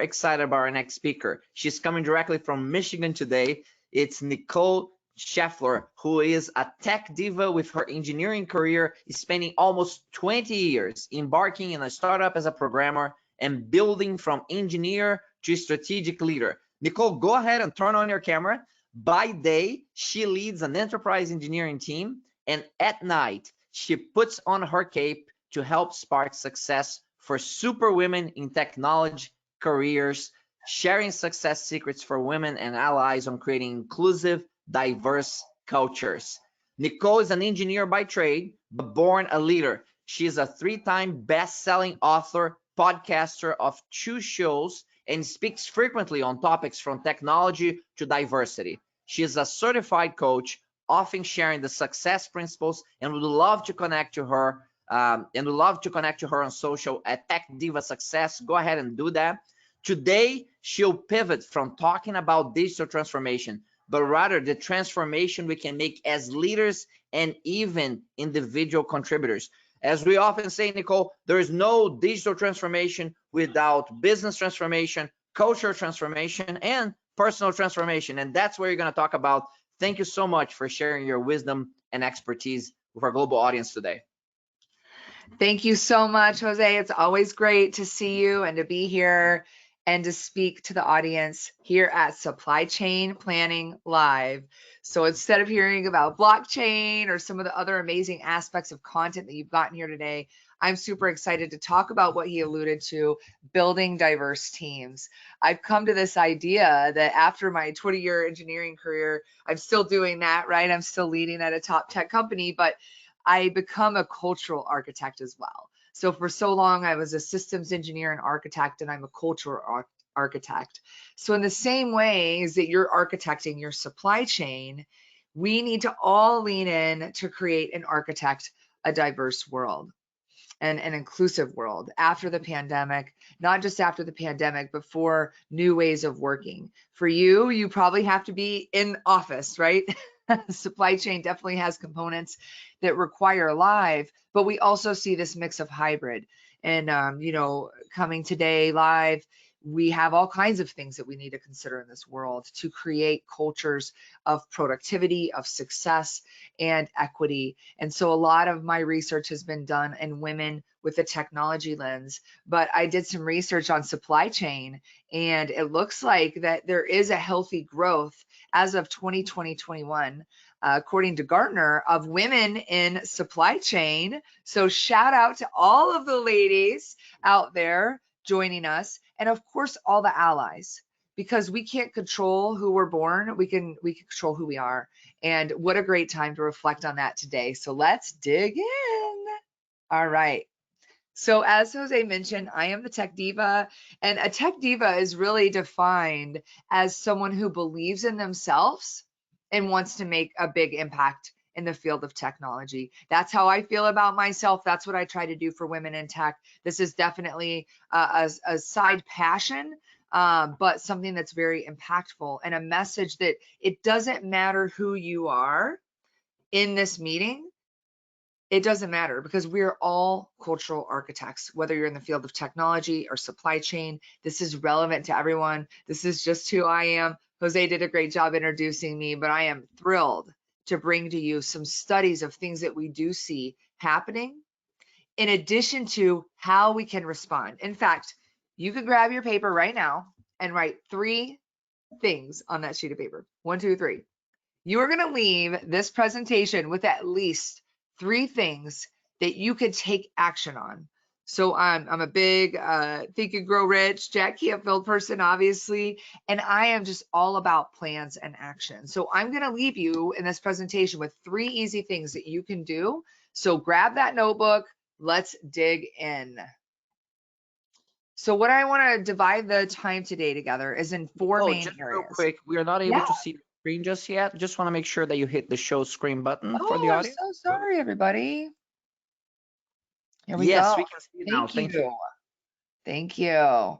excited about our next speaker. She's coming directly from Michigan today. It's Nicole Scheffler, who is a tech diva with her engineering career, spending almost 20 years embarking in a startup as a programmer and building from engineer to strategic leader. Nicole, go ahead and turn on your camera. By day, she leads an enterprise engineering team, and at night, she puts on her cape to help spark success for super women in technology careers, sharing success secrets for women and allies on creating inclusive, diverse cultures. Nicole is an engineer by trade, but born a leader. She is a 3-time best-selling author, podcaster of 2 shows, and speaks frequently on topics from technology to diversity. She is a certified coach, often sharing the success principles, and would love to connect to her. On social at Tech Diva Success. Go ahead and do that. Today, she'll pivot from talking about digital transformation, but rather the transformation we can make as leaders and even individual contributors. As we often say, Nicole, there is no digital transformation without business transformation, cultural transformation, and personal transformation. And that's what you're going to talk about. Thank you so much for sharing your wisdom and expertise with our global audience today. Thank you so much, Jose. It's always great to see you and to be here and to speak to the audience here at Supply Chain Planning Live. So instead of hearing about blockchain or some of the other amazing aspects of content that you've gotten here today, I'm super excited to talk about what he alluded to, building diverse teams. I've come to this idea that after my 20-year engineering career, I'm still doing that, right? I'm still leading at a top tech company, but I become a cultural architect as well. So for so long, I was a systems engineer and architect, and I'm a cultural architect. So in the same ways that you're architecting your supply chain, we need to all lean in to create and architect a diverse world and an inclusive world after the pandemic, not just after the pandemic, but for new ways of working. For you, you probably have to be in office, right? Supply chain definitely has components that require live, but we also see this mix of hybrid. And, coming today live, we have all kinds of things that we need to consider in this world to create cultures of productivity, of success, and equity. And so a lot of my research has been done in women with a technology lens, but I did some research on supply chain, and it looks like that there is a healthy growth as of 2020-21, according to Gartner, of women in supply chain. So shout out to all of the ladies out there joining us, and of course all the allies, because we can't control who we're born, we can control who we are. And what a great time to reflect on that today. So let's dig in. All right. So as Jose mentioned, I am the tech diva, and a tech diva is really defined as someone who believes in themselves and wants to make a big impact in the field of technology. That's how I feel about myself. That's what I try to do for women in tech. This is definitely a side passion, but something that's very impactful, and a message that it doesn't matter who you are in this meeting. It doesn't matter, because we're all cultural architects, whether you're in the field of technology or supply chain. This is relevant to everyone. This is just who I am. Jose did a great job introducing me, but I am thrilled to bring to you some studies of things that we do see happening, in addition to how we can respond. In fact, you can grab your paper right now and write 3 things on that sheet of paper. 1, 2, 3. You are going to leave this presentation with at least 3 things that you could take action on. So I'm a big Think and Grow Rich, Jack Canfield person, obviously, and I am just all about plans and action. So I'm going to leave you in this presentation with 3 easy things that you can do. So grab that notebook. Let's dig in. So what I want to divide the time today together is in 4 main just areas. Real quick, we are not able to see the screen just yet. Just want to make sure that you hit the show screen button for the audience. I'm so sorry, everybody. Here we go. Yes, we can see it now. Thank you. Thank you.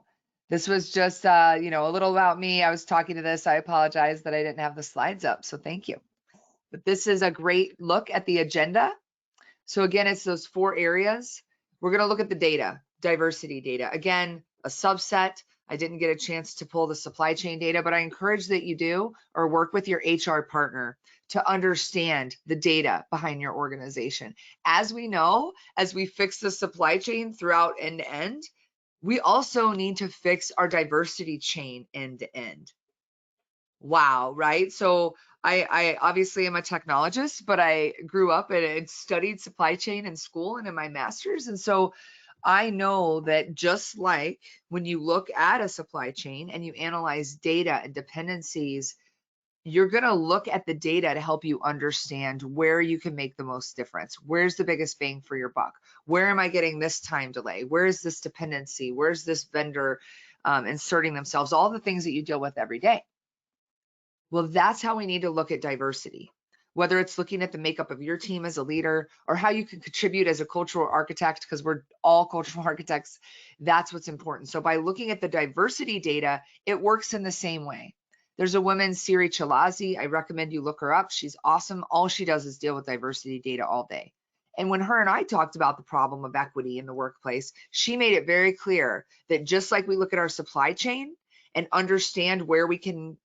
This was just, a little about me. I was talking to this. I apologize that I didn't have the slides up, so thank you. But this is a great look at the agenda. So again, it's those 4 areas. We're going to look at the data, diversity data. Again, a subset. I didn't get a chance to pull the supply chain data, but I encourage that you do, or work with your HR partner to understand the data behind your organization. As we know, as we fix the supply chain throughout end to end, we also need to fix our diversity chain end to end. Wow, right? So I obviously am a technologist, but I grew up and studied supply chain in school and in my master's. And so I know that just like when you look at a supply chain and you analyze data and dependencies, you're going to look at the data to help you understand where you can make the most difference. Where's the biggest bang for your buck? Where am I getting this time delay? Where's this dependency? Where's this vendor inserting themselves? All the things that you deal with every day. Well, that's how we need to look at diversity. Whether it's looking at the makeup of your team as a leader or how you can contribute as a cultural architect, because we're all cultural architects, that's what's important. So by looking at the diversity data, it works in the same way. There's a woman, Siri Chalazi. I recommend you look her up. She's awesome. All she does is deal with diversity data all day. And when her and I talked about the problem of equity in the workplace, she made it very clear that just like we look at our supply chain and understand where we can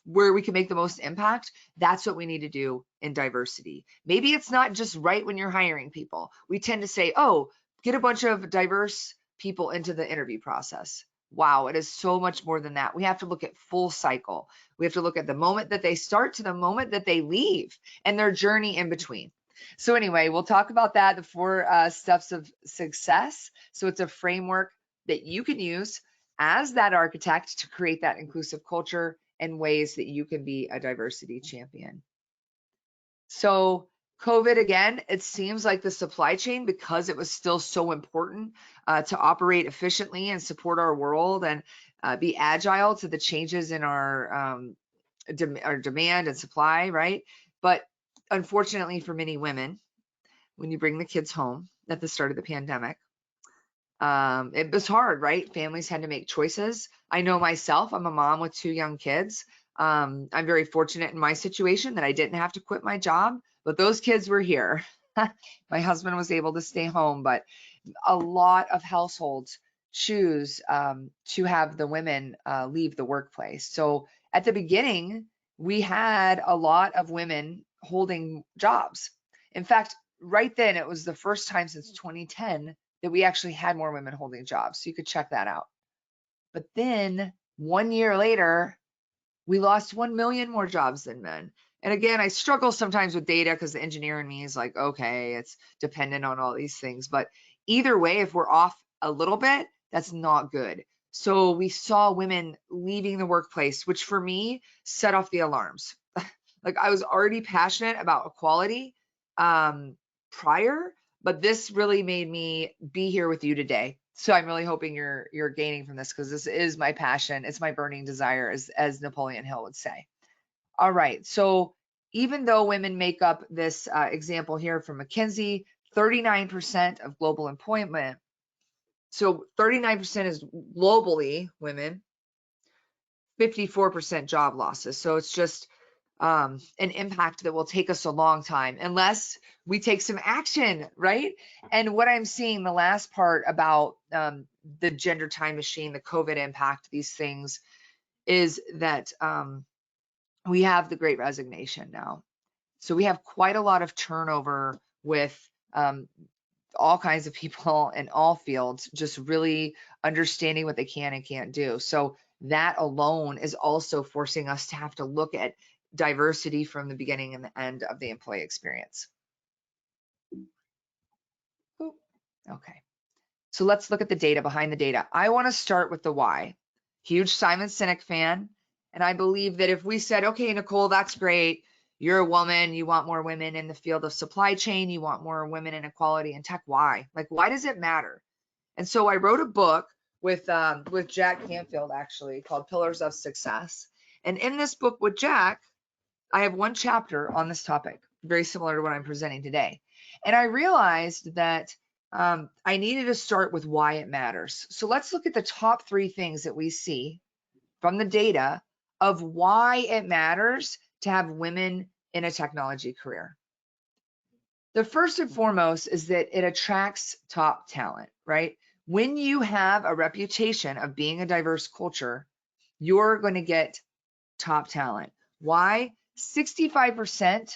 make the most impact, that's what we need to do in diversity. Maybe it's not just right when you're hiring people. We tend to say, oh, get a bunch of diverse people into the interview process. Wow, it is so much more than that. We have to look at full cycle. We have to look at the moment that they start to the moment that they leave and their journey in between. So anyway, we'll talk about that, the 4 steps of success. So it's a framework that you can use as that architect to create that inclusive culture and ways that you can be a diversity champion. So COVID, again, it seems like the supply chain, because it was still so important to operate efficiently and support our world and be agile to the changes in our demand and supply, right? But unfortunately for many women, when you bring the kids home at the start of the pandemic, it was hard, right? Families had to make choices. I know myself, I'm a mom with 2 young kids. I'm very fortunate in my situation that I didn't have to quit my job, but those kids were here. My husband was able to stay home, but a lot of households choose to have the women leave the workplace. So at the beginning, we had a lot of women holding jobs. In fact, right then, it was the first time since 2010 that we actually had more women holding jobs. So you could check that out. But then 1 year later, we lost 1 million more jobs than men. And again, I struggle sometimes with data because the engineer in me is like, okay, it's dependent on all these things. But either way, if we're off a little bit, that's not good. So we saw women leaving the workplace, which for me set off the alarms. Like I was already passionate about equality prior, but this really made me be here with you today. So I'm really hoping you're gaining from this, because this is my passion. It's my burning desire, as Napoleon Hill would say. All right. So even though women make up this example here from McKinsey, 39% of global employment. So 39% is globally women, 54% job losses. So it's just an impact that will take us a long time unless we take some action, right? And what I'm seeing, the last part about the gender time machine, the COVID impact, these things, is that we have the Great Resignation now. So we have quite a lot of turnover with all kinds of people in all fields, just really understanding what they can and can't do. So that alone is also forcing us to have to look at diversity from the beginning and the end of the employee experience. Okay, so let's look at the data behind the data. I want to start with the why. Huge Simon Sinek fan, and I believe that if we said, okay, Nicole, that's great, you're a woman, you want more women in the field of supply chain, you want more women in equality and tech, why? Like, why does it matter? And so I wrote a book with Jack Canfield, actually, called Pillars of Success. And in this book with Jack, I have 1 chapter on this topic, very similar to what I'm presenting today. And I realized that I needed to start with why it matters. So let's look at the top 3 things that we see from the data of why it matters to have women in a technology career. The first and foremost is that it attracts top talent, right? When you have a reputation of being a diverse culture, you're going to get top talent. Why? 65%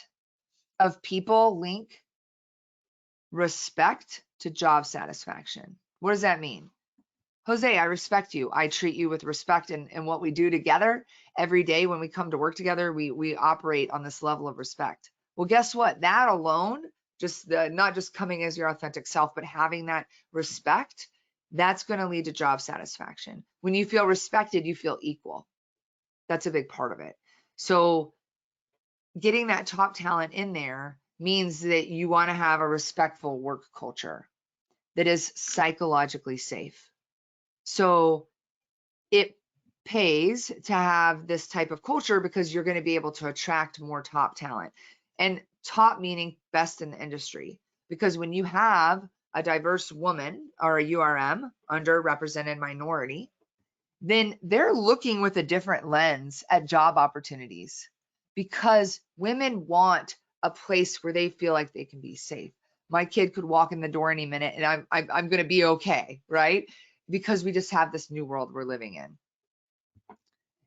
of people link respect to job satisfaction. What does that mean? Jose, I respect you. I treat you with respect, and what we do together every day when we come to work together, we operate on this level of respect. Well, guess what? That alone, not just coming as your authentic self, but having that respect, that's going to lead to job satisfaction. When you feel respected, you feel equal. That's a big part of it. So getting that top talent in there means that you want to have a respectful work culture that is psychologically safe. So it pays to have this type of culture because you're going to be able to attract more top talent. And top meaning best in the industry. Because when you have a diverse woman or a URM, underrepresented minority, then they're looking with a different lens at job opportunities, because women want a place where they feel like they can be safe. My kid could walk in the door any minute and I'm going to be okay, right? Because we just have this new world we're living in.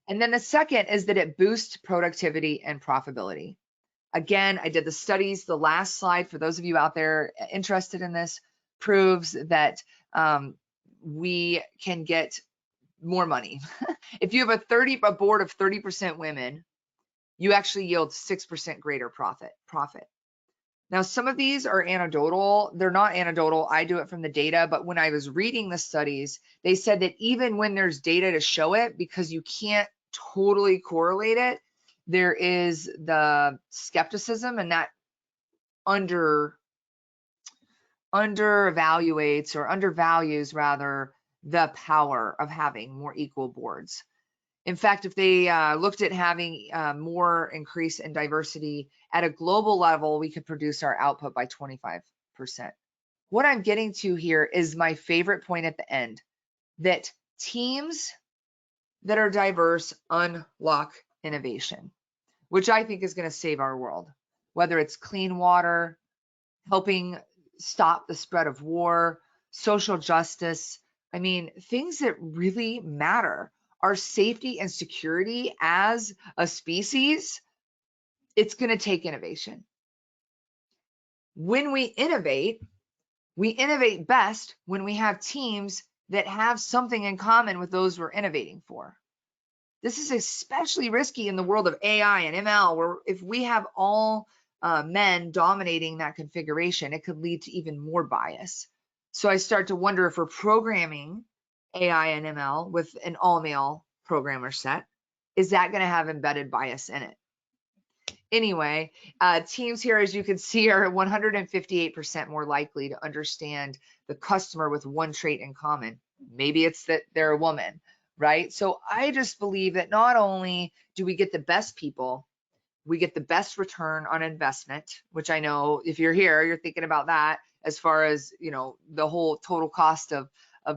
And then the second is that it boosts productivity and profitability. Again, I did the studies. The last slide, for those of you out there interested in this, proves that we can get more money. If you have a board of 30% women, you actually yield 6% greater profit. Now, some of these are anecdotal. They're not anecdotal. I do it from the data, but when I was reading the studies, they said that even when there's data to show it, because you can't totally correlate it, there is the skepticism, and that undervaluates or undervalues rather the power of having more equal boards. In fact, if they looked at having more increase in diversity at a global level, we could produce our output by 25%. What I'm getting to here is my favorite point at the end, that teams that are diverse unlock innovation, which I think is going to save our world, whether it's clean water, helping stop the spread of war, social justice. I mean, things that really matter. Our safety and security as a species, it's going to take innovation. When we innovate best when we have teams that have something in common with those we're innovating for. This is especially risky in the world of AI and ML, where if we have all men dominating that configuration, it could lead to even more bias. So I start to wonder, if we're programming AI and ML with an all-male programmer set, is that going to have embedded bias in it? Anyway, teams here, as you can see, are 158% more likely to understand the customer with one trait in common. Maybe it's that they're a woman, right? So I just believe that not only do we get the best people, we get the best return on investment, which I know if you're here, you're thinking about that as far as, you know, the whole total cost of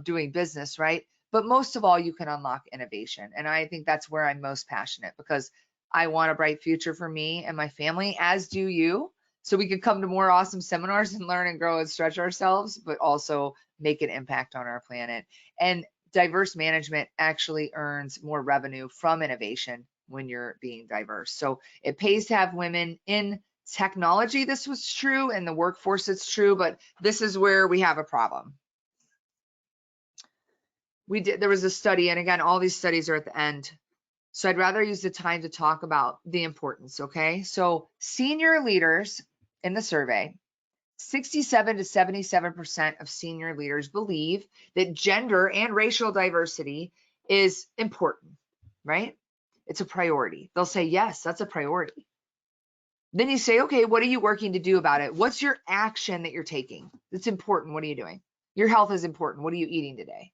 doing business, right? But most of all, you can unlock innovation. And I think that's where I'm most passionate, because I want a bright future for me and my family, as do you. So we can come to more awesome seminars and learn and grow and stretch ourselves, but also make an impact on our planet. And diverse management actually earns more revenue from innovation when you're being diverse. So it pays to have women in technology. This was true in the workforce, it's true, but this is where we have a problem. There was a study, and again, all these studies are at the end. So I'd rather use the time to talk about the importance, okay? So senior leaders in the survey, 67 to 77% of senior leaders believe that gender and racial diversity is important, right? It's a priority. They'll say, yes, that's a priority. Then you say, okay, what are you working to do about it? What's your action that you're taking? It's important. What are you doing? Your health is important. What are you eating today?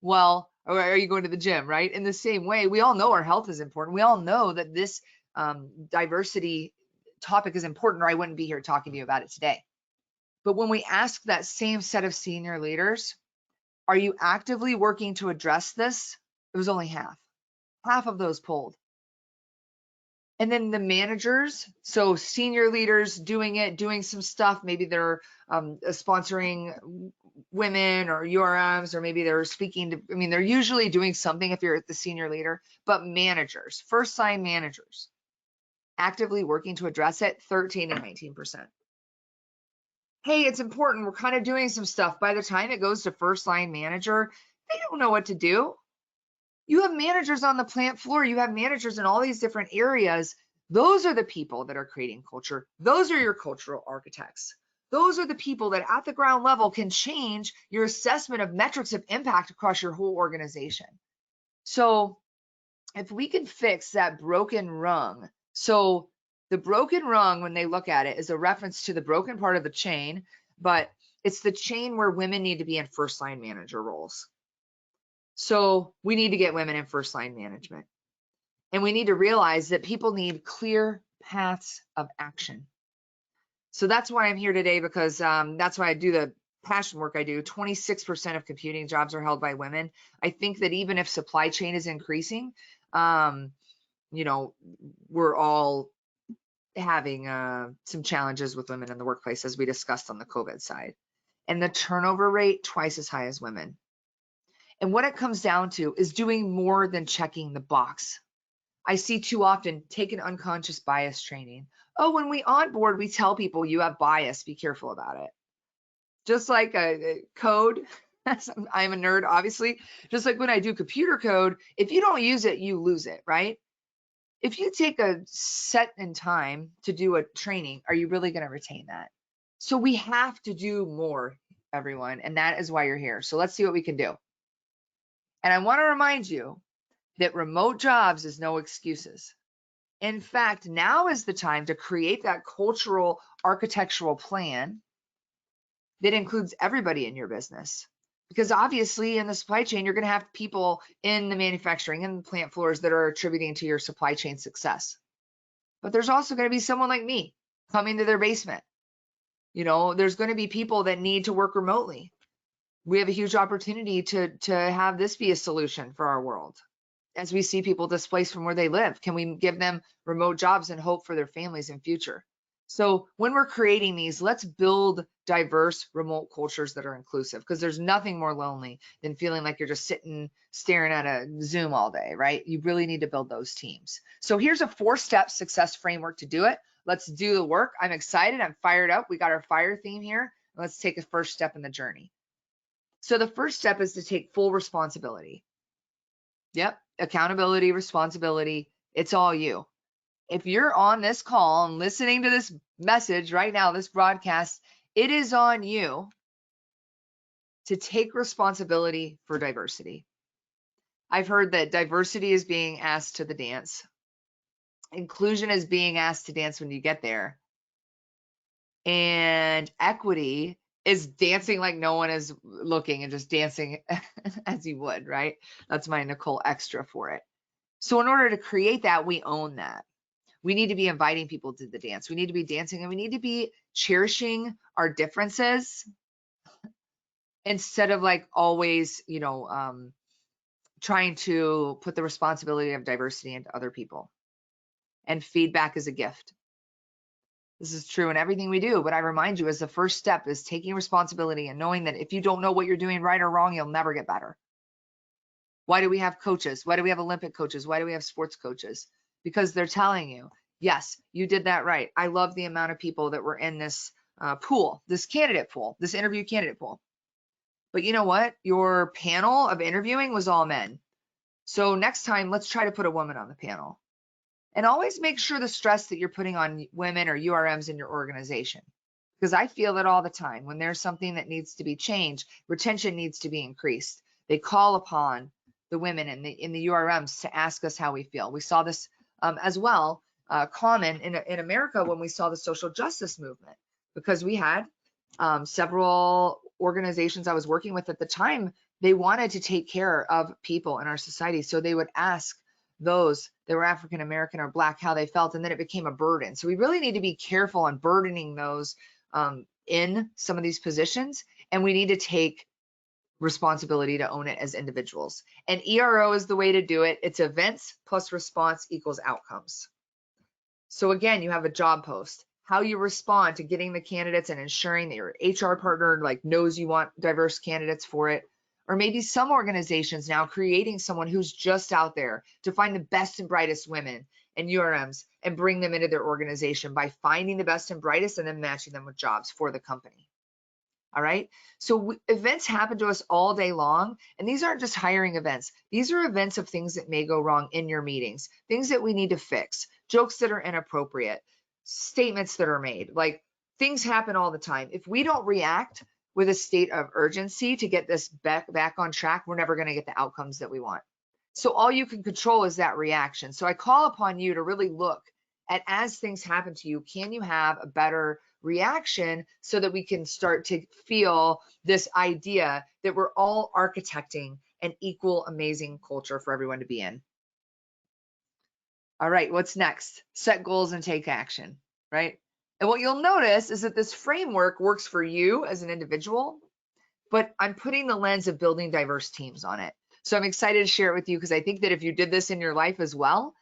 Well, or are you going to the gym, right? In the same way, we all know our health is important. We all know that this diversity topic is important, or I wouldn't be here talking to you about it today. But when we ask that same set of senior leaders, are you actively working to address this? It was only half of those polled. And then the managers, so senior leaders doing some stuff. Maybe they're sponsoring women or URMs, or maybe they're speaking to, I mean, they're usually doing something if you're at the senior leader. But managers, first line managers, actively working to address it, 13 and 19%. Hey, it's important. We're kind of doing some stuff. By the time it goes to first line manager, they don't know what to do. You have managers on the plant floor. You have managers in all these different areas. Those are the people that are creating culture. Those are your cultural architects. Those are the people that at the ground level can change your assessment of metrics of impact across your whole organization. So if we can fix that broken rung, so the broken rung, when they look at it, is a reference to the broken part of the chain, but it's the chain where women need to be in first line manager roles. So we need to get women in first line management. And we need to realize that people need clear paths of action. So that's why I'm here today, because that's why I do the passion work I do. 26% of computing jobs are held by women. I think that even if supply chain is increasing, you know, we're all having some challenges with women in the workplace, as we discussed on the COVID side. And the turnover rate, twice as high as women. And what it comes down to is doing more than checking the box. I see too often, take an unconscious bias training. Oh, when we onboard, we tell people you have bias, be careful about it. Just like a code, I'm a nerd, obviously. Just like when I do computer code, if you don't use it, you lose it, right? If you take a set in time to do a training, are you really going to retain that? So we have to do more, everyone, and that is why you're here. So let's see what we can do. And I want to remind you that remote jobs is no excuses. In fact, now is the time to create that cultural architectural plan that includes everybody in your business. Because obviously in the supply chain, you're going to have people in the manufacturing and the plant floors that are attributing to your supply chain success. But there's also going to be someone like me coming to their basement. You know, there's going to be people that need to work remotely. We have a huge opportunity to have this be a solution for our world. As we see people displaced from where they live, can we give them remote jobs and hope for their families in future? So when we're creating these, let's build diverse remote cultures that are inclusive, because there's nothing more lonely than feeling like you're just sitting staring at a Zoom all day, right? You really need to build those teams. So here's a 4-step success framework to do it. Let's do the work. I'm excited. I'm fired up. We got our fire theme here. Let's take a first step in the journey. So the first step is to take full responsibility. Yep, accountability, responsibility, it's all you. If you're on this call and listening to this message right now, this broadcast, it is on you to take responsibility for diversity. I've heard that diversity is being asked to the dance. Inclusion is being asked to dance when you get there. And equity is dancing like no one is looking and just dancing as you would, right? That's my Nicole extra for it. So in order to create that, we own that. We need to be inviting people to the dance. We need to be dancing, and we need to be cherishing our differences instead of like always, you know, trying to put the responsibility of diversity into other people. And feedback is a gift. This is true in everything we do, but I remind you, as the first step is taking responsibility and knowing that if you don't know what you're doing right or wrong, you'll never get better. Why do we have coaches? Why do we have Olympic coaches? Why do we have sports coaches? Because they're telling you, yes, you did that right. I love the amount of people that were in this pool, this candidate pool, this interview candidate pool. But you know what? Your panel of interviewing was all men. So next time, let's try to put a woman on the panel. And always make sure the stress that you're putting on women or URMs in your organization. Because I feel it all the time. When there's something that needs to be changed, retention needs to be increased. They call upon the women in the URMs to ask us how we feel. We saw this as well common in America when we saw the social justice movement, because we had several organizations I was working with at the time. They wanted to take care of people in our society, so they would ask those that were African American or Black how they felt, and then it became a burden. So we really need to be careful on burdening those in some of these positions, and we need to take responsibility to own it as individuals. And ERO is the way to do it. It's events plus response equals outcomes. So again, you have a job post, how you respond to getting the candidates and ensuring that your HR partner like knows you want diverse candidates for it. Or maybe some organizations now creating someone who's just out there to find the best and brightest women and URMs and bring them into their organization by finding the best and brightest and then matching them with jobs for the company. All right. So events happen to us all day long. And these aren't just hiring events. These are events of things that may go wrong in your meetings, things that we need to fix, jokes that are inappropriate, statements that are made. Like things happen all the time. If we don't react with a state of urgency to get this back on track, we're never going to get the outcomes that we want. So all you can control is that reaction. So I call upon you to really look at, as things happen to you, can you have a better reaction so that we can start to feel this idea that we're all architecting an equal, amazing culture for everyone to be in. All right, what's next? Set goals and take action, right? And what you'll notice is that this framework works for you as an individual, but I'm putting the lens of building diverse teams on it. So I'm excited to share it with you because I think that if you did this in your life as well,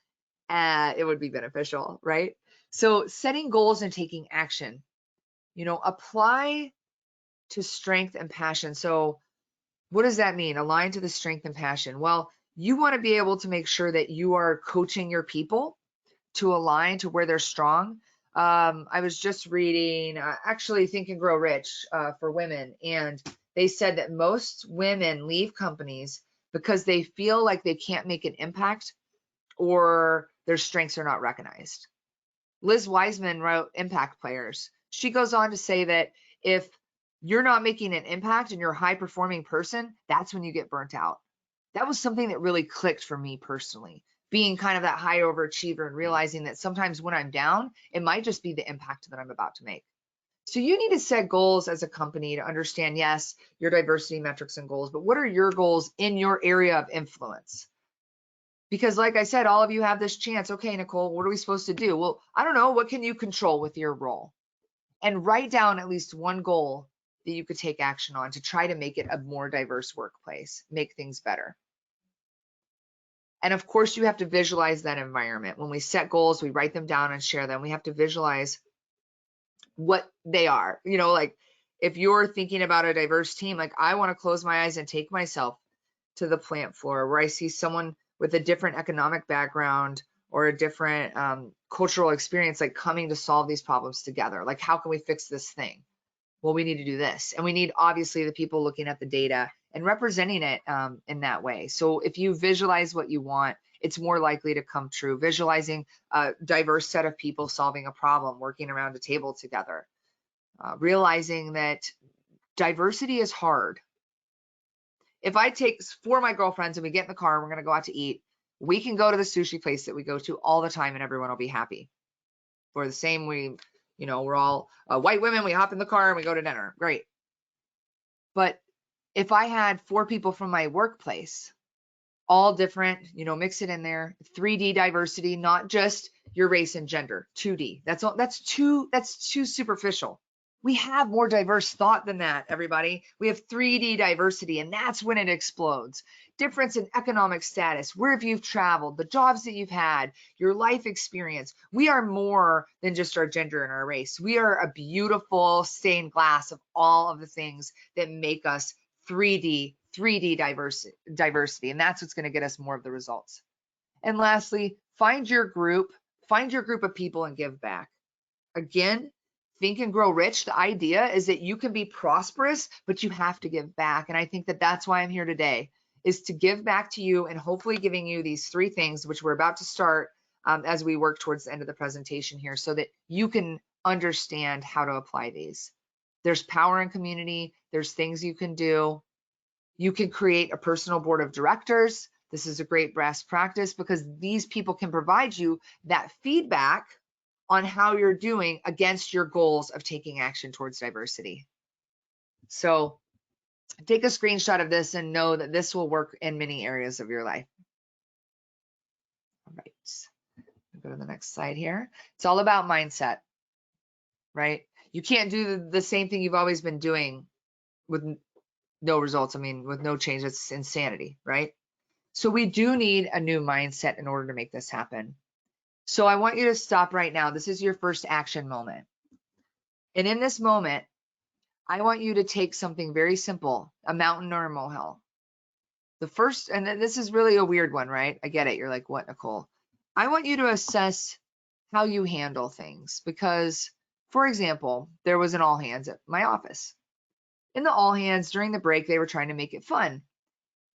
it would be beneficial, right? So setting goals and taking action. Apply to strength and passion. So what does that mean? Align to the strength and passion. Well, you want to be able to make sure that you are coaching your people to align to where they're strong. I was just reading, actually Think and Grow Rich for women, and they said that most women leave companies because they feel like they can't make an impact or their strengths are not recognized. Liz Wiseman wrote Impact Players. She goes on to say that if you're not making an impact and you're a high performing person, that's when you get burnt out. That was something that really clicked for me personally, being kind of that high overachiever and realizing that sometimes when I'm down, it might just be the impact that I'm about to make. So you need to set goals as a company to understand, yes, your diversity metrics and goals, but what are your goals in your area of influence? Because like I said, all of you have this chance. Okay, Nicole, what are we supposed to do? Well, I don't know. What can you control with your role? And write down at least one goal that you could take action on to try to make it a more diverse workplace, make things better. And of course, you have to visualize that environment. When we set goals, we write them down and share them. We have to visualize what they are. Like if you're thinking about a diverse team, like I want to close my eyes and take myself to the plant floor where I see someone with a different economic background or a different cultural experience, like coming to solve these problems together. Like, how can we fix this thing? Well, we need to do this. And we need, obviously, the people looking at the data and representing it in that way. So if you visualize what you want, it's more likely to come true. Visualizing a diverse set of people solving a problem, working around a table together. Realizing that diversity is hard. If I take 4 of my girlfriends and we get in the car and we're going to go out to eat, we can go to the sushi place that we go to all the time and everyone will be happy. For the same, we're all white women, we hop in the car and we go to dinner. Great. But if I had 4 people from my workplace, all different, mix it in there, 3D diversity, not just your race and gender, 2D. That's too superficial. We have more diverse thought than that, everybody. We have 3D diversity, and that's when it explodes. Difference in economic status, where have you traveled, the jobs that you've had, your life experience. We are more than just our gender and our race. We are a beautiful stained glass of all of the things that make us 3D diversity, and that's what's going to get us more of the results. And lastly, find your group of people and give back. Again, Think and Grow Rich, the idea is that you can be prosperous, but you have to give back. And I think that that's why I'm here today, is to give back to you and hopefully giving you these 3 things, which we're about to start as we work towards the end of the presentation here, so that you can understand how to apply these. There's power in community. There's things you can do. You can create a personal board of directors. This is a great best practice because these people can provide you that feedback on how you're doing against your goals of taking action towards diversity. So take a screenshot of this and know that this will work in many areas of your life. All right, go to the next slide here. It's all about mindset, right? You can't do the same thing you've always been doing with no results. I mean, with no change. It's insanity, right? So we do need a new mindset in order to make this happen. So I want you to stop right now. This is your first action moment. And in this moment, I want you to take something very simple, a mountain or a molehill. The first, and this is really a weird one, right? I get it. You're like, what, Nicole? I want you to assess how you handle things because, for example, there was an all hands at my office. In the all hands during the break, they were trying to make it fun.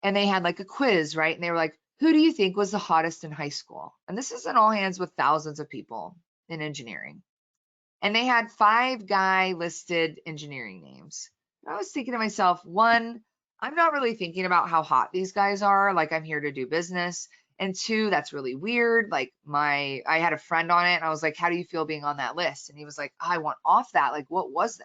And they had like a quiz, right? And they were like, who do you think was the hottest in high school? And this is an all hands with thousands of people in engineering. And they had 5 guy listed engineering names. And I was thinking to myself, one, I'm not really thinking about how hot these guys are. Like, I'm here to do business. And 2, that's really weird. Like, I had a friend on it and I was like, how do you feel being on that list? And he was like, I want off that. Like, what was that?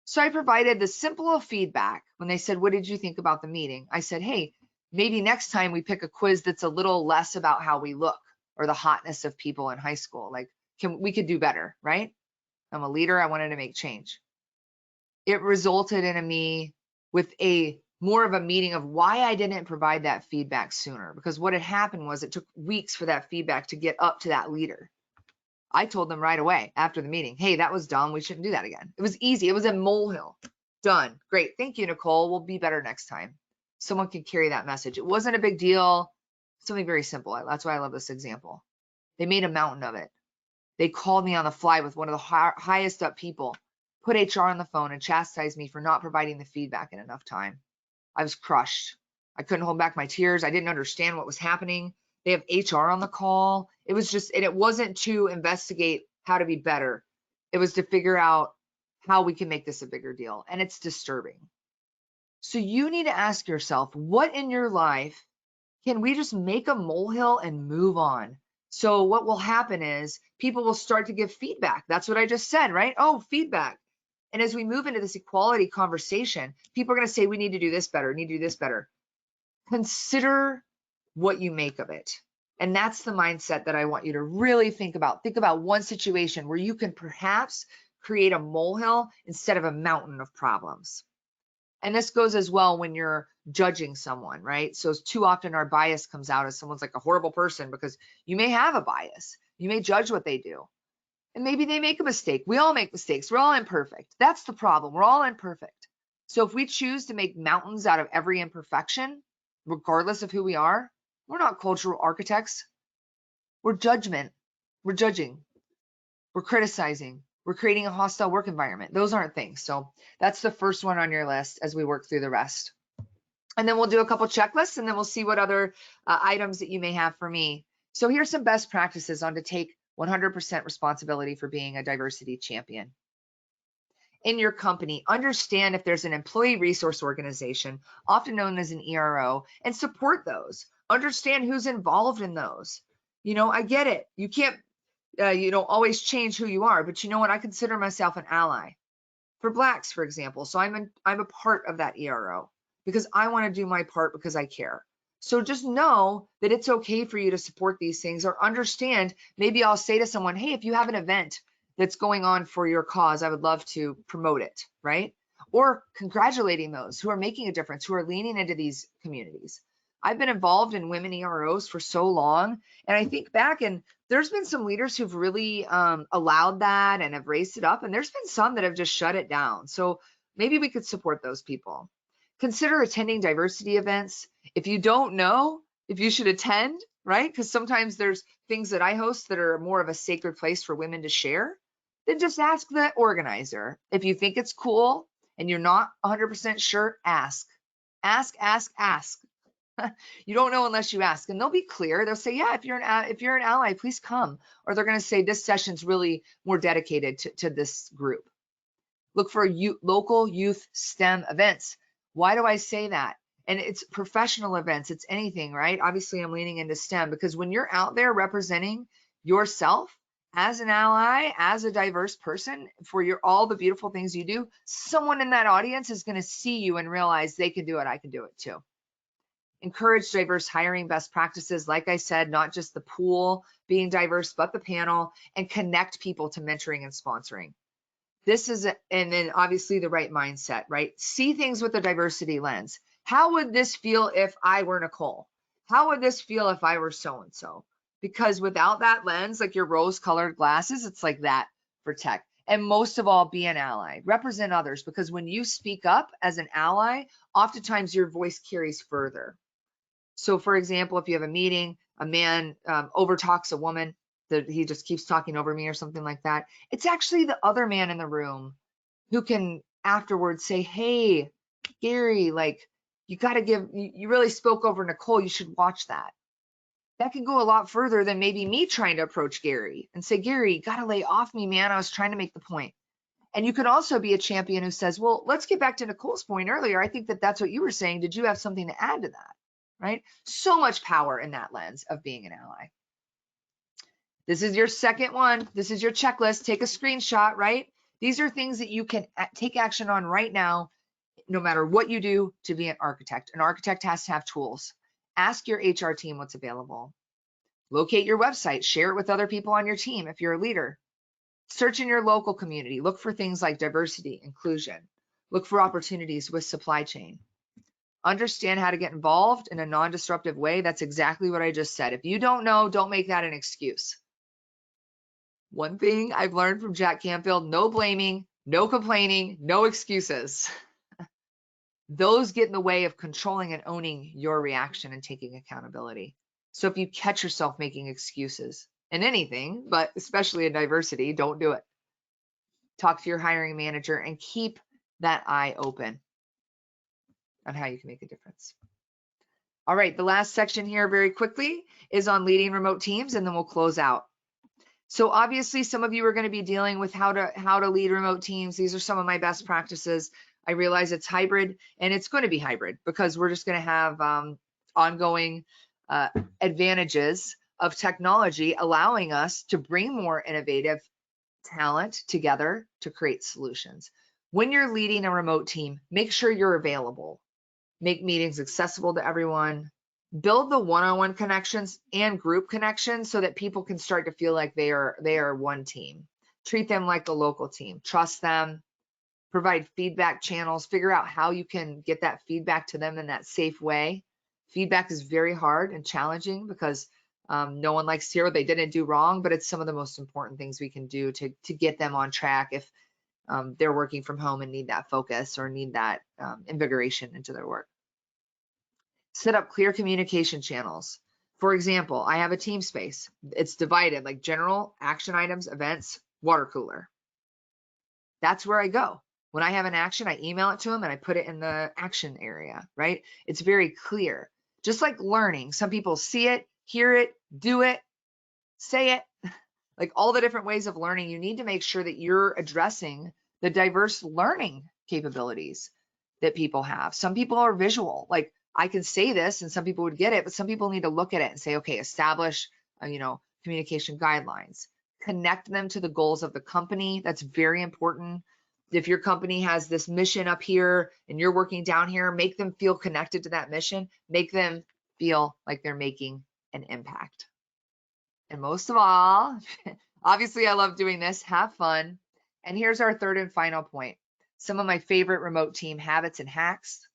So I provided the simple feedback when they said, what did you think about the meeting? I said, hey, maybe next time we pick a quiz that's a little less about how we look or the hotness of people in high school. Like, we could do better, right? I'm a leader. I wanted to make change. It resulted in me with more of a meeting of why I didn't provide that feedback sooner. Because what had happened was it took weeks for that feedback to get up to that leader. I told them right away after the meeting, hey, that was dumb. We shouldn't do that again. It was easy. It was a molehill. Done. Great. Thank you, Nicole. We'll be better next time. Someone can carry that message. It wasn't a big deal. Something very simple. That's why I love this example. They made a mountain of it. They called me on the fly with one of the highest up people, put HR on the phone and chastised me for not providing the feedback in enough time. I was crushed. I couldn't hold back my tears. I didn't understand what was happening. They have HR on the call. It was just, and it wasn't to investigate how to be better. It was to figure out how we can make this a bigger deal. And it's disturbing. So you need to ask yourself, what in your life can we just make a molehill and move on? So what will happen is people will start to give feedback. That's what I just said, right? Oh, feedback. And as we move into this equality conversation, people are going to say, we need to do this better, need to do this better. Consider what you make of it. And that's the mindset that I want you to really think about. Think about one situation where you can perhaps create a molehill instead of a mountain of problems. And this goes as well when you're judging someone, right? So too often our bias comes out as someone's like a horrible person because you may have a bias. You may judge what they do. And maybe they make a mistake. We all make mistakes. We're all imperfect. That's the problem. We're all imperfect. So if we choose to make mountains out of every imperfection, regardless of who we are, we're not cultural architects. We're judgment. We're judging. We're criticizing. We're creating a hostile work environment. Those aren't things. So that's the first one on your list as we work through the rest. And then we'll do a couple checklists and then we'll see what other items that you may have for me. So here's some best practices on to take 100% responsibility for being a diversity champion. In your company, understand if there's an employee resource organization, often known as an ERO, and support those. Understand who's involved in those. You know, I get it. You can't, always change who you are, but you know what? I consider myself an ally for Blacks, for example. So I'm a part of that ERO because I want to do my part because I care. So just know that it's okay for you to support these things or understand. Maybe I'll say to someone, hey, if you have an event that's going on for your cause, I would love to promote it, right? Or congratulating those who are making a difference, who are leaning into these communities. I've been involved in women EROs for so long, and I think back and there's been some leaders who've really allowed that and have raised it up, and there's been some that have just shut it down. So maybe we could support those people. Consider attending diversity events. If you don't know if you should attend, right? Because sometimes there's things that I host that are more of a sacred place for women to share, then just ask the organizer. If you think it's cool and you're not 100% sure, ask. Ask, ask, ask. You don't know unless you ask, and they'll be clear. They'll say, yeah, if you're an ally, please come. Or they're going to say this session's really more dedicated to this group. Look for local youth STEM events. Why do I say that? And it's professional events. It's anything, right? Obviously, I'm leaning into STEM because when you're out there representing yourself as an ally, as a diverse person for all the beautiful things you do, someone in that audience is going to see you and realize they can do it. I can do it too. Encourage diverse hiring best practices. Like I said, not just the pool being diverse, but the panel, and connect people to mentoring and sponsoring. This is, and then obviously the right mindset, right? See things with a diversity lens. How would this feel if I were Nicole? How would this feel if I were so-and-so? because without that lens, like your rose-colored glasses, it's like that for tech. And most of all, be an ally. Represent others, because when you speak up as an ally, oftentimes your voice carries further. So for example, if you have a meeting, a man overtalks a woman, that he just keeps talking over me or something like that, it's actually the other man in the room who can afterwards say, hey, Gary, like you really spoke over Nicole, you should watch that. That can go a lot further than maybe me trying to approach Gary and say, Gary, you gotta lay off me, man. I was trying to make the point. And you could also be a champion who says, well, let's get back to Nicole's point earlier. I think that that's what you were saying. Did you have something to add to that? Right? So much power in that lens of being an ally. This is your second one. This is your checklist. Take a screenshot, right? These are things that you can take action on right now, no matter what you do to be an architect. An architect has to have tools. Ask your HR team what's available. Locate your website. Share it with other people on your team if you're a leader. Search in your local community. Look for things like diversity, inclusion. Look for opportunities with supply chain. Understand how to get involved in a non-disruptive way. That's exactly what I just said. If you don't know, don't make that an excuse. One thing I've learned from Jack Canfield: no blaming, no complaining, no excuses. Those get in the way of controlling and owning your reaction and taking accountability. So if you catch yourself making excuses in anything, but especially in diversity, don't do it. Talk to your hiring manager and keep that eye open on how you can make a difference. All right, the last section here very quickly is on leading remote teams, and then we'll close out. So obviously some of you are going to be dealing with how to lead remote teams. These are some of my best practices. I realize it's hybrid, and it's going to be hybrid because we're just going to have ongoing advantages of technology allowing us to bring more innovative talent together to create solutions. When you're leading a remote team, make sure you're available. Make meetings accessible to everyone. Build the one-on-one connections and group connections so that people can start to feel like they are one team. Treat them like a local team. Trust them. Provide feedback channels. Figure out how you can get that feedback to them in that safe way. Feedback is very hard and challenging because no one likes to hear what they didn't do wrong, but it's some of the most important things we can do to get them on track if they're working from home and need that focus or need that invigoration into their work. Set up clear communication channels. For example, I have a team space. It's divided like general, action items, events, water cooler. That's where I go. When I have an action, I email it to them and I put it in the action area, right? It's very clear. Just like learning, some people see it, hear it, do it, say it, like all the different ways of learning. You need to make sure that you're addressing the diverse learning capabilities that people have. Some people are visual, like I can say this and some people would get it, but some people need to look at it and say, okay, establish, communication guidelines, connect them to the goals of the company. That's very important. If your company has this mission up here and you're working down here, make them feel connected to that mission, make them feel like they're making an impact. And most of all, obviously I love doing this, have fun. And here's our third and final point. Some of my favorite remote team habits and hacks.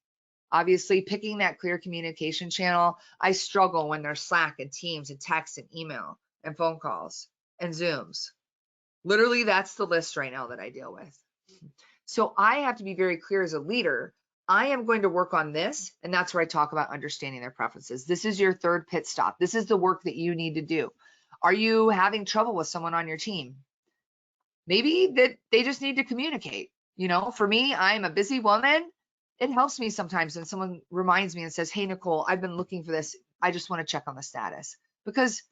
Obviously, picking that clear communication channel. I struggle when there's Slack and Teams and text and email and phone calls and Zooms. Literally, that's the list right now that I deal with. So I have to be very clear as a leader. I am going to work on this, and that's where I talk about understanding their preferences. This is your third pit stop. This is the work that you need to do. Are you having trouble with someone on your team? Maybe that they just need to communicate. For me, I'm a busy woman. It helps me sometimes when someone reminds me and says, hey, Nicole, I've been looking for this. I just want to check on the status, because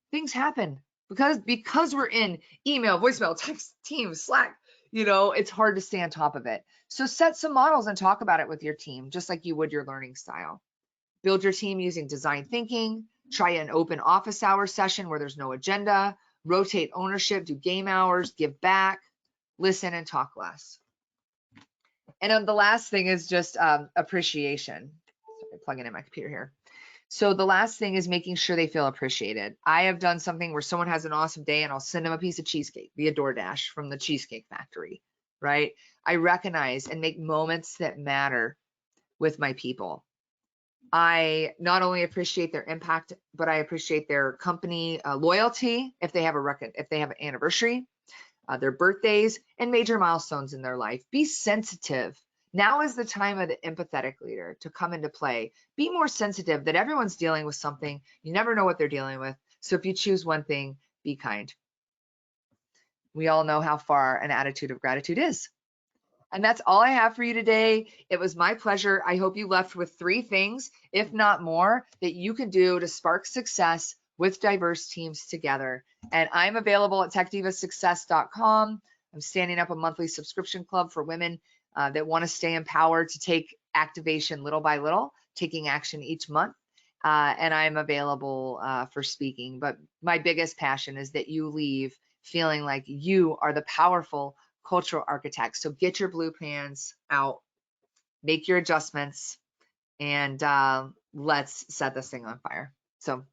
things happen because we're in email, voicemail, text, Teams, Slack, it's hard to stay on top of it. So set some models and talk about it with your team, just like you would your learning style. Build your team using design thinking. Try an open office hour session where there's no agenda. Rotate ownership, do game hours, give back, listen, and talk less. And the last thing is just appreciation. Sorry, plugging in my computer here. So the last thing is making sure they feel appreciated. I have done something where someone has an awesome day and I'll send them a piece of cheesecake via DoorDash from the Cheesecake Factory, right? I recognize and make moments that matter with my people. I not only appreciate their impact, but I appreciate their company loyalty if they have an anniversary, their birthdays, and major milestones in their life. Be sensitive. Now is the time of the empathetic leader to come into play. Be more sensitive that everyone's dealing with something. You never know what they're dealing with. So if you choose one thing, be kind. We all know how far an attitude of gratitude is. And that's all I have for you today. It was my pleasure. I hope you left with 3 things, if not more, that you can do to spark success with diverse teams together. And I'm available at techdivasuccess.com. I'm standing up a monthly subscription club for women that want to stay empowered to take activation little by little, taking action each month. And I'm available for speaking. But my biggest passion is that you leave feeling like you are the powerful cultural architect. So get your blue plans out, make your adjustments, and let's set this thing on fire. So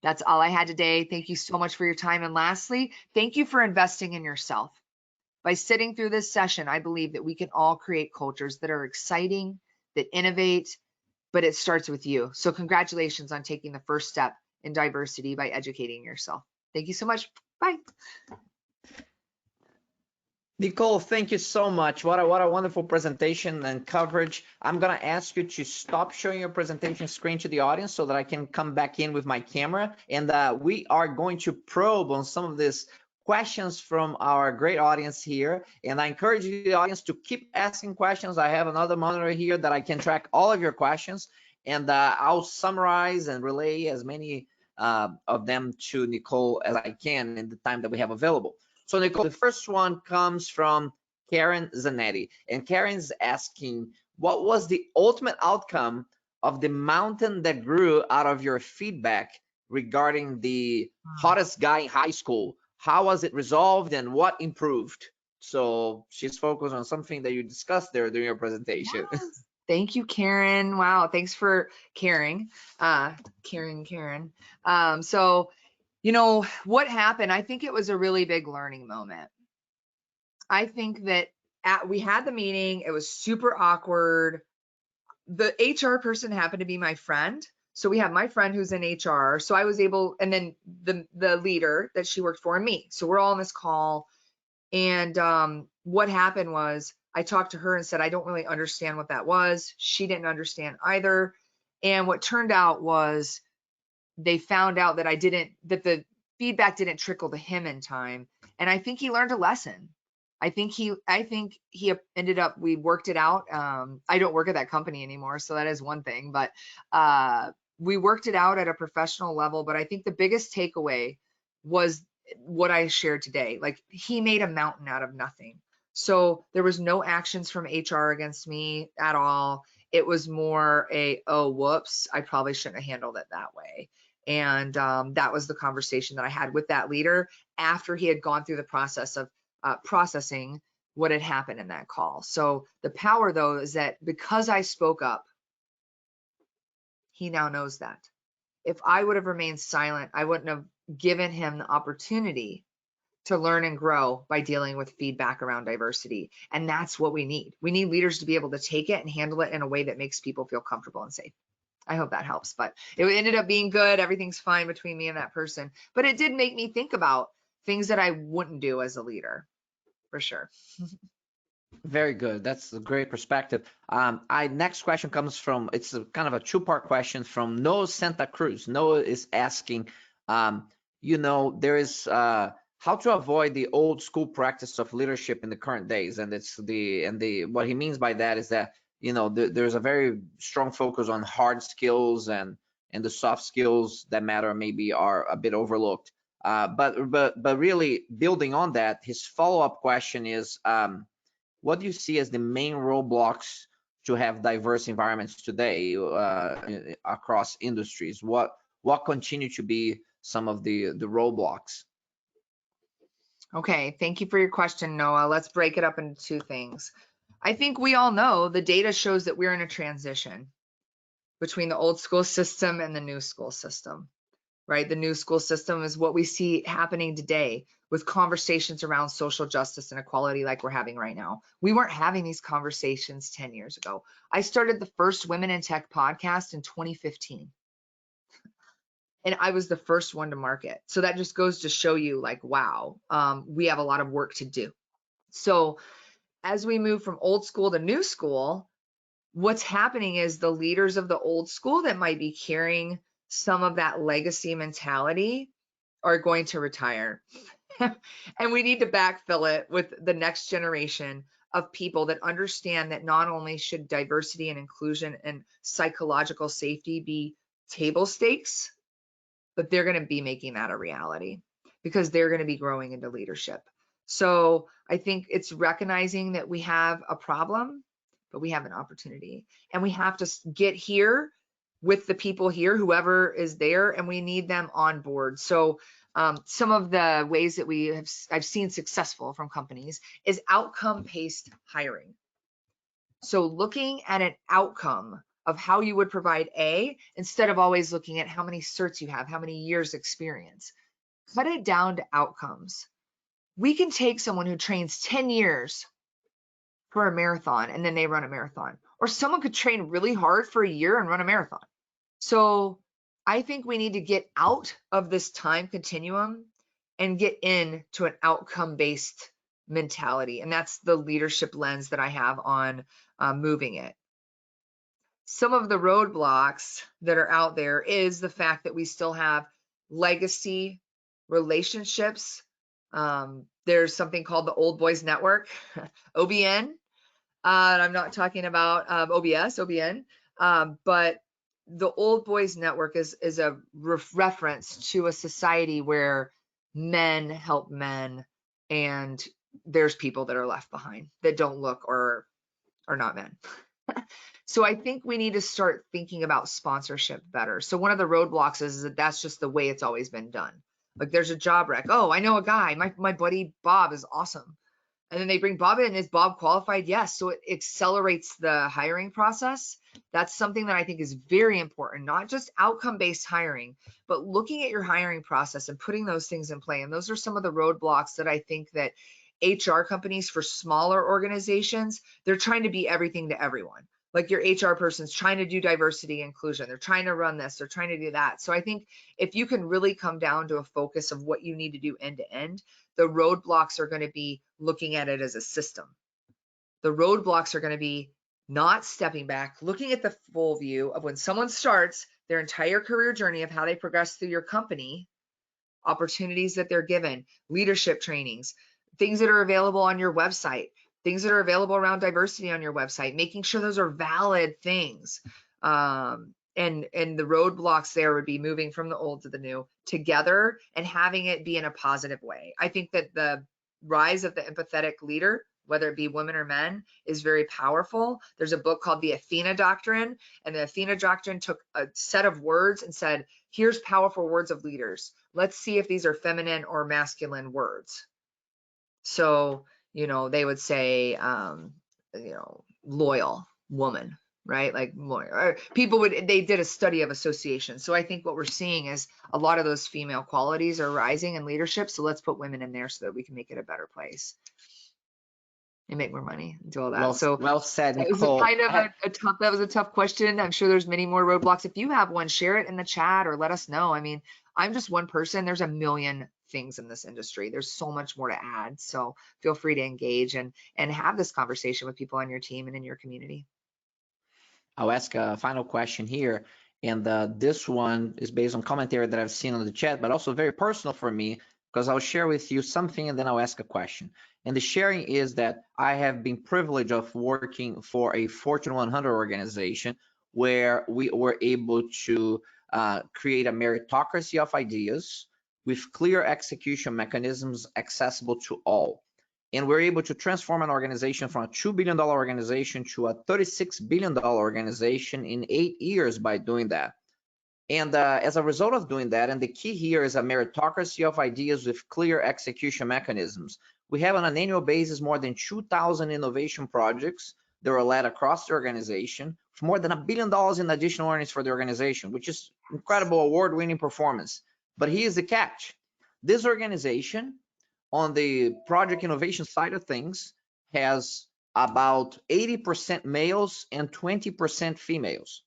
that's all I had today. Thank you so much for your time. And lastly, thank you for investing in yourself. By sitting through this session, I believe that we can all create cultures that are exciting, that innovate, but it starts with you. So congratulations on taking the first step in diversity by educating yourself. Thank you so much. Bye. Nicole, thank you so much. What a wonderful presentation and coverage. I'm going to ask you to stop showing your presentation screen to the audience so that I can come back in with my camera. And we are going to probe on some of these questions from our great audience here. And I encourage the audience to keep asking questions. I have another monitor here that I can track all of your questions. And I'll summarize and relay as many of them to Nicole as I can in the time that we have available. So Nicole, the first one comes from Karen Zanetti, and Karen's asking, what was the ultimate outcome of the mountain that grew out of your feedback regarding the hottest guy in high school? How was it resolved and what improved? So she's focused on something that you discussed there during your presentation. Yes. Thank you, Karen. Wow, thanks for caring. Karen. So you know, what happened, I think it was a really big learning moment. I think that we had the meeting, it was super awkward. The HR person happened to be my friend. So we have my friend who's in HR. So I was able, and then the leader that she worked for and me. So we're all on this call. And what happened was I talked to her and said, I don't really understand what that was. She didn't understand either. And what turned out was they found out that that the feedback didn't trickle to him in time. And I think he learned a lesson. I think he ended up, we worked it out. I don't work at that company anymore, so that is one thing, but we worked it out at a professional level. But I think the biggest takeaway was what I shared today. Like, he made a mountain out of nothing. So there was no actions from HR against me at all. It was more oh, whoops, I probably shouldn't have handled it that way. And that was the conversation that I had with that leader after he had gone through the process of processing what had happened in that call. So the power, though, is that because I spoke up, he now knows that. If I would have remained silent, I wouldn't have given him the opportunity to learn and grow by dealing with feedback around diversity. And that's what we need. We need leaders to be able to take it and handle it in a way that makes people feel comfortable and safe. I hope that helps, but it ended up being good. Everything's fine between me and that person, but it did make me think about things that I wouldn't do as a leader, for sure. Very good. That's a great perspective. Next question comes from, it's a kind of a 2-part question from Noah Santa Cruz. Noah is asking, you know, there is how to avoid the old school practice of leadership in the current days, and what he means by that is that, you know, there's a very strong focus on hard skills, and the soft skills that matter maybe are a bit overlooked. But really building on that, his follow-up question is, what do you see as the main roadblocks to have diverse environments today across industries? What continue to be some of the roadblocks? Okay, thank you for your question, Noah. Let's break it up into 2 things. I think we all know the data shows that we're in a transition between the old school system and the new school system. right? The new school system is what we see happening today with conversations around social justice and equality like we're having right now. We weren't having these conversations 10 years ago. I started the first Women in Tech podcast in 2015. And I was the first one to market. So that just goes to show you like, wow, we have a lot of work to do. So as we move from old school to new school, what's happening is the leaders of the old school that might be carrying some of that legacy mentality are going to retire. And we need to backfill it with the next generation of people that understand that not only should diversity and inclusion and psychological safety be table stakes, but they're going to be making that a reality because they're going to be growing into leadership. So I think it's recognizing that we have a problem, but we have an opportunity, and we have to get here with the people here, whoever is there, and we need them on board. So some of the ways that I've seen successful from companies is outcome-based hiring. So looking at an outcome of how you would provide A, instead of always looking at how many certs you have, how many years experience. Cut it down to outcomes. We can take someone who trains 10 years for a marathon and then they run a marathon, or someone could train really hard for a year and run a marathon. So I think we need to get out of this time continuum and get into an outcome-based mentality. And that's the leadership lens that I have on moving it. Some of the roadblocks that are out there is the fact that we still have legacy relationships. There's something called the Old Boys Network, OBN. I'm not talking about OBS, OBN, but the Old Boys Network is a reference to a society where men help men, and there's people that are left behind that don't look or are not men. So I think we need to start thinking about sponsorship better. So one of the roadblocks is that that's just the way it's always been done. Like there's a job rec. Oh, I know a guy. My buddy Bob is awesome. And then they bring Bob in. Is Bob qualified? Yes. So it accelerates the hiring process. That's something that I think is very important, not just outcome-based hiring, but looking at your hiring process and putting those things in play. And those are some of the roadblocks that I think that HR companies for smaller organizations, they're trying to be everything to everyone. Like your HR person's trying to do diversity inclusion. They're trying to run this. They're trying to do that. So I think if you can really come down to a focus of what you need to do end to end, the roadblocks are going to be looking at it as a system. The roadblocks are going to be not stepping back, looking at the full view of when someone starts their entire career journey of how they progress through your company, opportunities that they're given, leadership trainings, things that are available on your website, things that are available around diversity on your website, making sure those are valid things. And the roadblocks there would be moving from the old to the new together and having it be in a positive way. I think that the rise of the empathetic leader, whether it be women or men, is very powerful. There's a book called the Athena Doctrine, and the Athena Doctrine took a set of words and said, here's powerful words of leaders. Let's see if these are feminine or masculine words. So, they would say, loyal woman, right? Like people they did a study of association. So I think what we're seeing is a lot of those female qualities are rising in leadership. So let's put women in there so that we can make it a better place and make more money and do all that. Well said, Nicole. It was kind of that was a tough question. I'm sure there's many more roadblocks. If you have one, share it in the chat or let us know. I mean, I'm just one person. There's a million things in this industry. There's so much more to add. So feel free to engage and have this conversation with people on your team and in your community. I'll ask a final question here. And this one is based on commentary that I've seen on the chat, but also very personal for me, because I'll share with you something and then I'll ask a question. And the sharing is that I have been privileged of working for a Fortune 100 organization where we were able to create a meritocracy of ideas with clear execution mechanisms accessible to all. And we're able to transform an organization from a $2 billion organization to a $36 billion organization in 8 years by doing that. And as a result of doing that, and the key here is a meritocracy of ideas with clear execution mechanisms. We have on an annual basis more than 2,000 innovation projects that are led across the organization, with more than $1 billion in additional earnings for the organization, which is incredible award-winning performance. But here's the catch. This organization on the project innovation side of things has about 80% males and 20% females.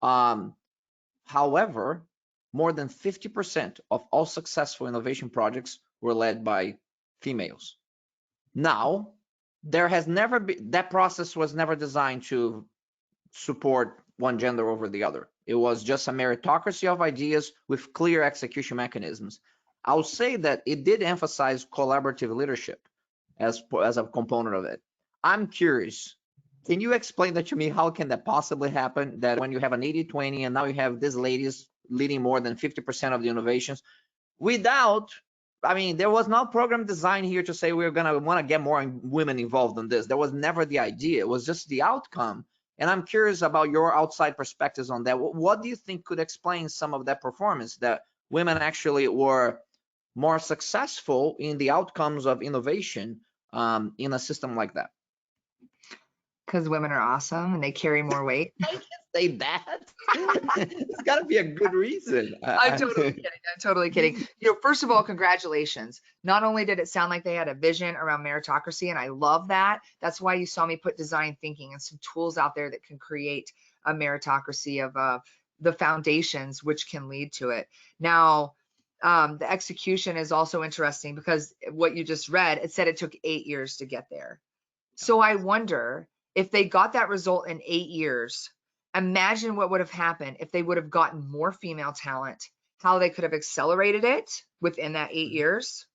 However, more than 50% of all successful innovation projects were led by females. Now, there has never been, that process was never designed to support one gender over the other. It was just a meritocracy of ideas with clear execution mechanisms. I'll say that it did emphasize collaborative leadership as a component of it. I'm curious, can you explain that to me? How can that possibly happen, that when you have an 80-20 and now you have these ladies leading more than 50% of the innovations without, I mean, there was no program design here to say we're gonna wanna get more women involved in this. That was never the idea. It was just the outcome. And I'm curious about your outside perspectives on that. What do you think could explain some of that performance, that women actually were more successful in the outcomes of innovation in a system like that? Because women are awesome and they carry more weight. I can't say that. It's got to be a good reason. I'm totally kidding. I'm totally kidding. You know, first of all, congratulations. Not only did it sound like they had a vision around meritocracy, and I love that. That's why you saw me put design thinking and some tools out there that can create a meritocracy of the foundations which can lead to it. Now, the execution is also interesting because what you just read, it said it took 8 years to get there. So I wonder if they got that result in 8 years, imagine what would have happened if they would have gotten more female talent, how they could have accelerated it within that 8 years,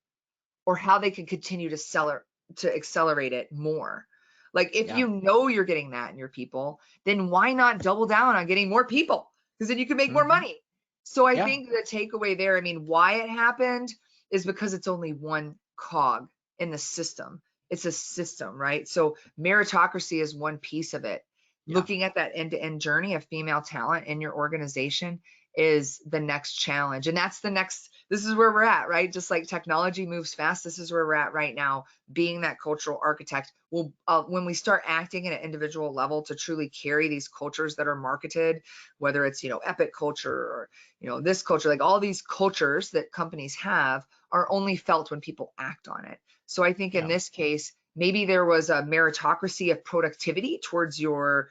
or how they could continue to accelerate it more. Like if you know you're getting that in your people, then why not double down on getting more people? Because then you can make more money. So I think the takeaway there, I mean, why it happened is because it's only one cog in the system. It's a system, right? So meritocracy is one piece of it. Looking at that end-to-end journey of female talent in your organization is the next challenge. And that's the next, this is where we're at, right? Just like technology moves fast, this is where we're at right now, being that cultural architect. Well, when we start acting at an individual level to truly carry these cultures that are marketed, whether it's, you know, epic culture or, you know, this culture, like all these cultures that companies have are only felt when people act on it. So I think in this case, maybe there was a meritocracy of productivity towards your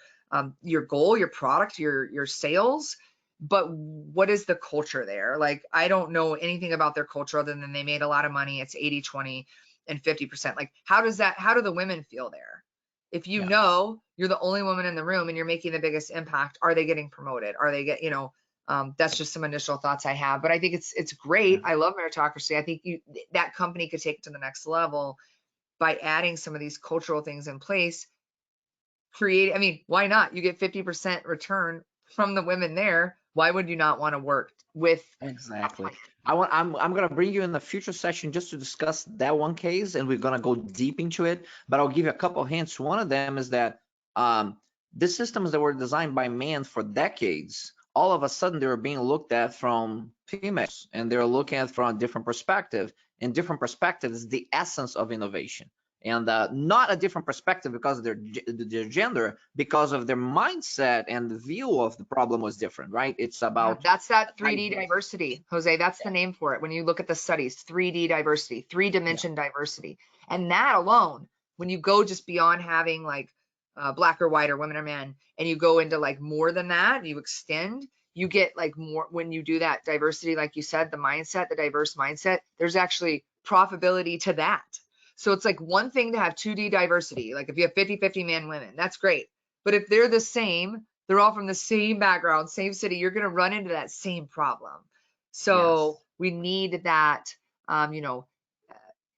goal, your product, your sales, but what is the culture there? Like, I don't know anything about their culture other than they made a lot of money. It's 80-20 and 50%. Like, how do the women feel there? If you know you're the only woman in the room and you're making the biggest impact, are they getting promoted? Are they you know, that's just some initial thoughts I have, but I think it's great. I love meritocracy. I think that company could take it to the next level by adding some of these cultural things in place. I mean, why not? You get 50% return from the women there. Why would you not want to work with? Exactly. I'm going to bring you in the future session just to discuss that one case, and we're going to go deep into it, but I'll give you a couple of hints. One of them is that the systems that were designed by men for decades, all of a sudden they were being looked at from females, and they're looking at it from a different perspective. And different perspective is the essence of innovation. And not a different perspective because of their gender, because of their mindset and the view of the problem was different, right? It's about that's that 3D diversity, Jose. That's the name for it. When you look at the studies, 3D diversity, 3-dimension diversity, and that alone, when you go just beyond having like black or white or women or men, and you go into like more than that, you extend, you get like more. When you do that diversity, like you said, the mindset, the diverse mindset, there's actually profitability to that. So it's like one thing to have 2D diversity. Like if you have 50-50 men, women, that's great. But if they're the same, they're all from the same background, same city, you're going to run into that same problem. So we need that, you know,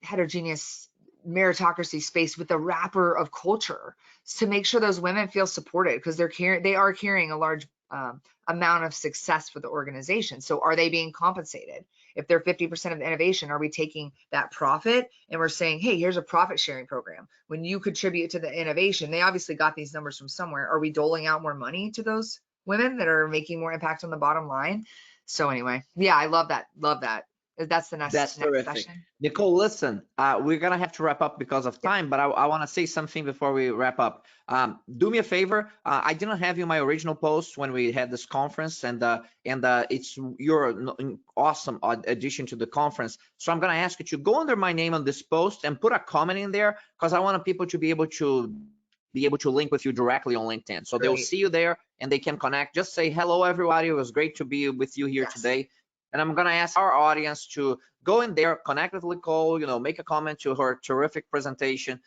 heterogeneous meritocracy space with the wrapper of culture to make sure those women feel supported, because they are carrying a large amount of success for the organization. So are they being compensated? If they're 50% of the innovation, are we taking that profit and we're saying, hey, here's a profit sharing program. When you contribute to the innovation, they obviously got these numbers from somewhere. Are we doling out more money to those women that are making more impact on the bottom line? So anyway, yeah, I love that. Love that. That's the That's next terrific. session. Nicole, listen, we're gonna have to wrap up because of time, but I want to say something before we wrap up. Do me a favor. I didn't have you in my original post when we had this conference, and it's your awesome addition to the conference. So I'm gonna ask you to go under my name on this post and put a comment in there, because I want people to be able to link with you directly on LinkedIn. So they'll see you there and they can connect. Just say hello, everybody. It was great to be with you here today. And I'm gonna ask our audience to go in there, connect with Nicole, make a comment to her terrific presentation.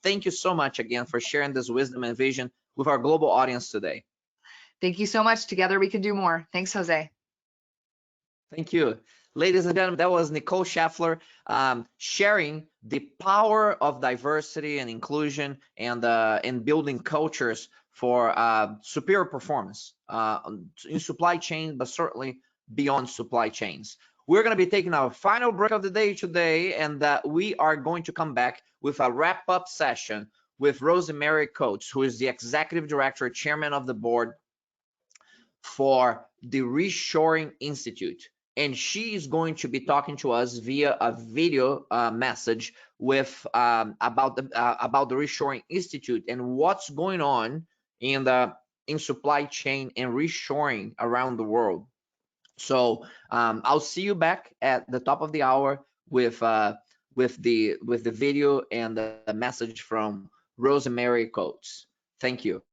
Thank you so much again for sharing this wisdom and vision with our global audience today. Thank you so much. Together we can do more. Thanks, Jose. Thank you. Ladies and gentlemen, that was Nicole Scheffler sharing the power of diversity and inclusion and building cultures for superior performance in supply chain, but certainly beyond supply chains. We're going to be taking our final break of the day today, and we are going to come back with a wrap-up session with Rosemary Coates, who is the Executive Director, Chairman of the Board for the Reshoring Institute. And she is going to be talking to us via a video message with about the Reshoring Institute and what's going on in supply chain and reshoring around the world. So I'll see you back at the top of the hour with the video and the message from Rosemary Coates. Thank you.